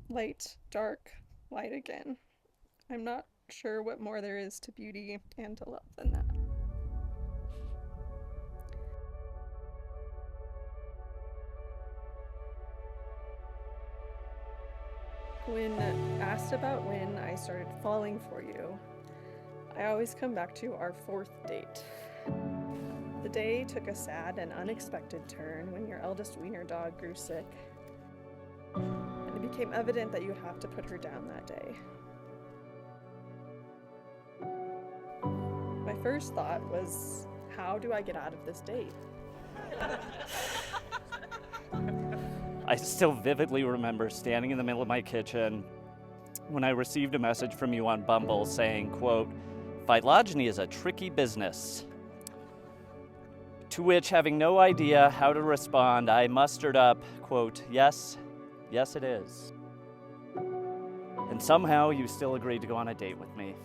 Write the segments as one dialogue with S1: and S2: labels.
S1: light, dark, light again. I'm not sure what more there is to beauty and to love than that. When asked about when I started falling for you, I always come back to our fourth date. The day took a sad and unexpected turn when your eldest wiener dog grew sick, and it became evident that you would have to put her down that day. My first thought was, how do I get out of this date?
S2: I still vividly remember standing in the middle of my kitchen when I received a message from you on Bumble saying, quote, "Phylogeny is a tricky business." To which, having no idea how to respond, I mustered up, quote, yes it is. And somehow you still agreed to go on a date with me.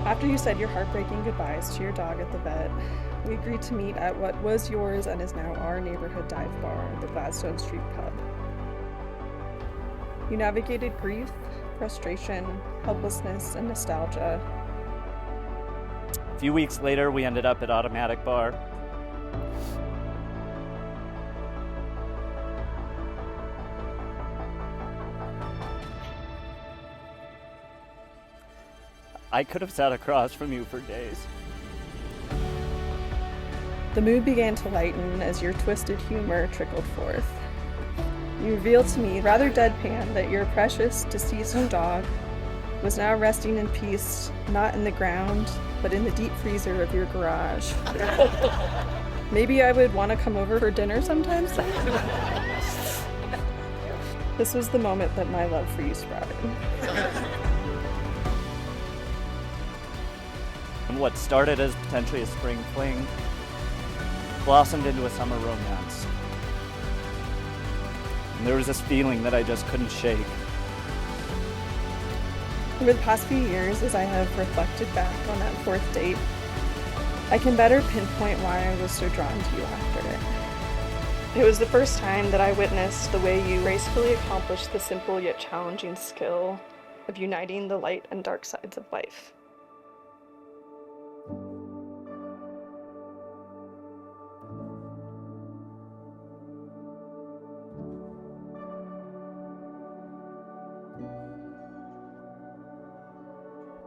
S1: After you said your heartbreaking goodbyes to your dog at the vet, we agreed to meet at what was yours and is now our neighborhood dive bar, the Gladstone Street Pub. You navigated grief, frustration, helplessness, and nostalgia.
S2: A few weeks later, we ended up at Automatic Bar. I could have sat across from you for days.
S1: The mood began to lighten as your twisted humor trickled forth. You revealed to me, rather deadpan, that your precious, deceased dog was now resting in peace, not in the ground, but in the deep freezer of your garage. Maybe I would want to come over for dinner sometimes? This was the moment that my love for you sprouted.
S2: And what started as potentially a spring fling blossomed into a summer romance. And there was this feeling that I just couldn't shake.
S1: Over the past few years, as I have reflected back on that fourth date, I can better pinpoint why I was so drawn to you after it. It was the first time that I witnessed the way you gracefully accomplished the simple yet challenging skill of uniting the light and dark sides of life.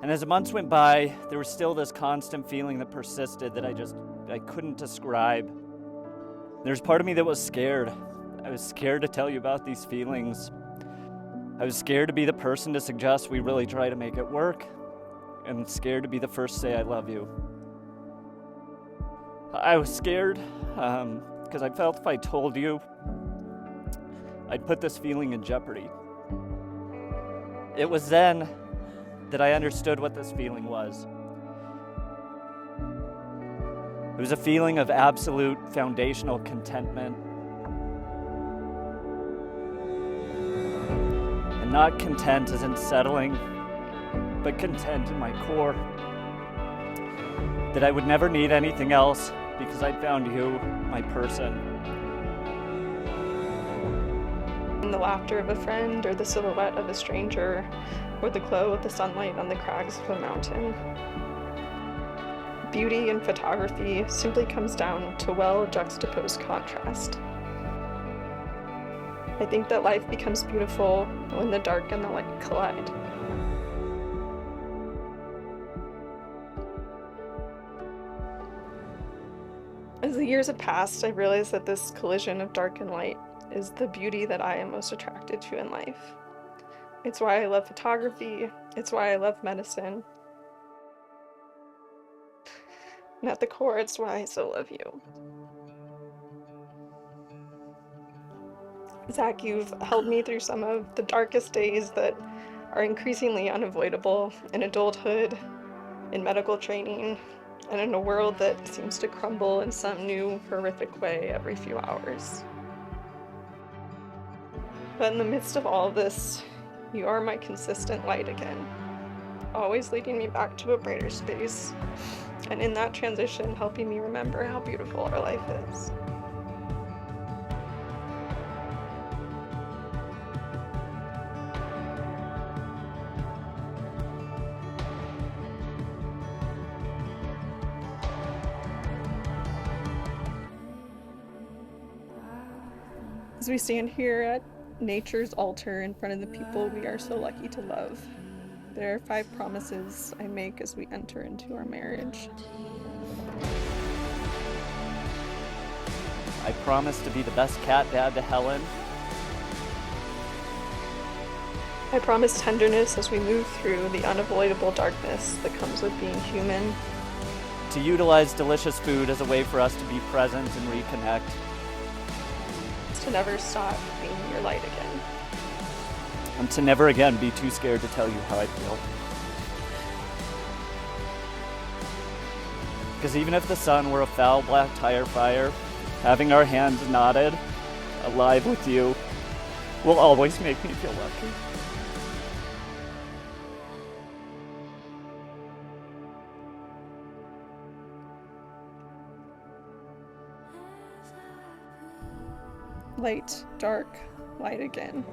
S2: And as the months went by, there was still this constant feeling that persisted that I couldn't describe. There's part of me that was scared. I was scared to tell you about these feelings. I was scared to be the person to suggest we really try to make it work, and scared to be the first to say I love you. I was scared because I felt if I told you, I'd put this feeling in jeopardy. It was then that I understood what this feeling was. It was a feeling of absolute foundational contentment. And not content as in settling, but content in my core. That I would never need anything else because I'd found you, my person.
S1: In the laughter of a friend, or the silhouette of a stranger, or the glow of the sunlight on the crags of a mountain. Beauty in photography simply comes down to well-juxtaposed contrast. I think that life becomes beautiful when the dark and the light collide. As the years have passed, I realized that this collision of dark and light is the beauty that I am most attracted to in life. It's why I love photography. It's why I love medicine. And at the core, it's why I so love you. Zac, you've held me through some of the darkest days that are increasingly unavoidable in adulthood, in medical training, and in a world that seems to crumble in some new, horrific way every few hours. But in the midst of all of this, you are my consistent light again, always leading me back to a brighter space, and in that transition, helping me remember how beautiful our life is. As we stand here at nature's altar in front of the people we are so lucky to love, there are 5 promises I make as we enter into our marriage.
S2: I promise to be the best cat dad to Helen.
S1: I promise tenderness as we move through the unavoidable darkness that comes with being human.
S2: To utilize delicious food as a way for us to be present and reconnect.
S1: To never stop being your light again.
S2: And to never again be too scared to tell you how I feel. Because even if the sun were a foul black tire fire, having our hands knotted, alive with you, will always make me feel lucky.
S1: Light, dark, light again.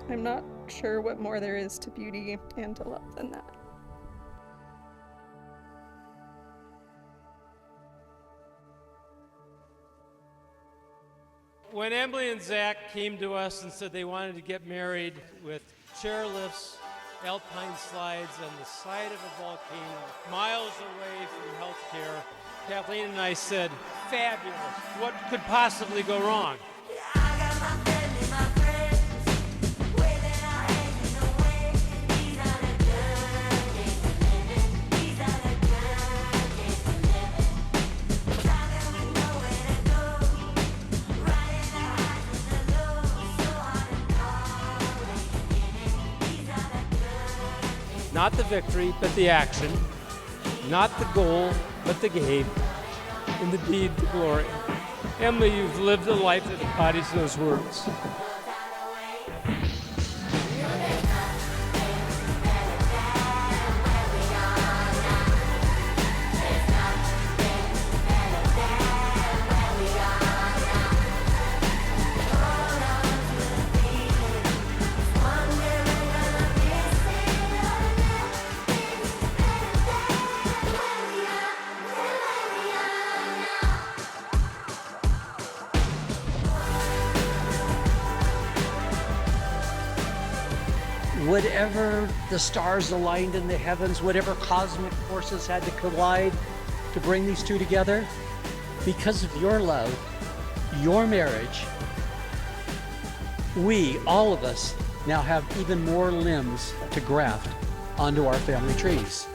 S1: I'm not sure what more there is to beauty and to love than that.
S3: When Emily and Zac came to us and said they wanted to get married with chairlifts, alpine slides on the side of a volcano, miles away from healthcare, Kathleen and I said, fabulous. What could possibly go wrong? Not the victory, but the action. Not the goal, but the game. In the deed, the glory. Emily, you've lived a life that embodies those words.
S4: Whatever the stars aligned in the heavens, whatever cosmic forces had to collide to bring these two together, because of your love, your marriage, we, all of us, now have even more limbs to graft onto our family trees.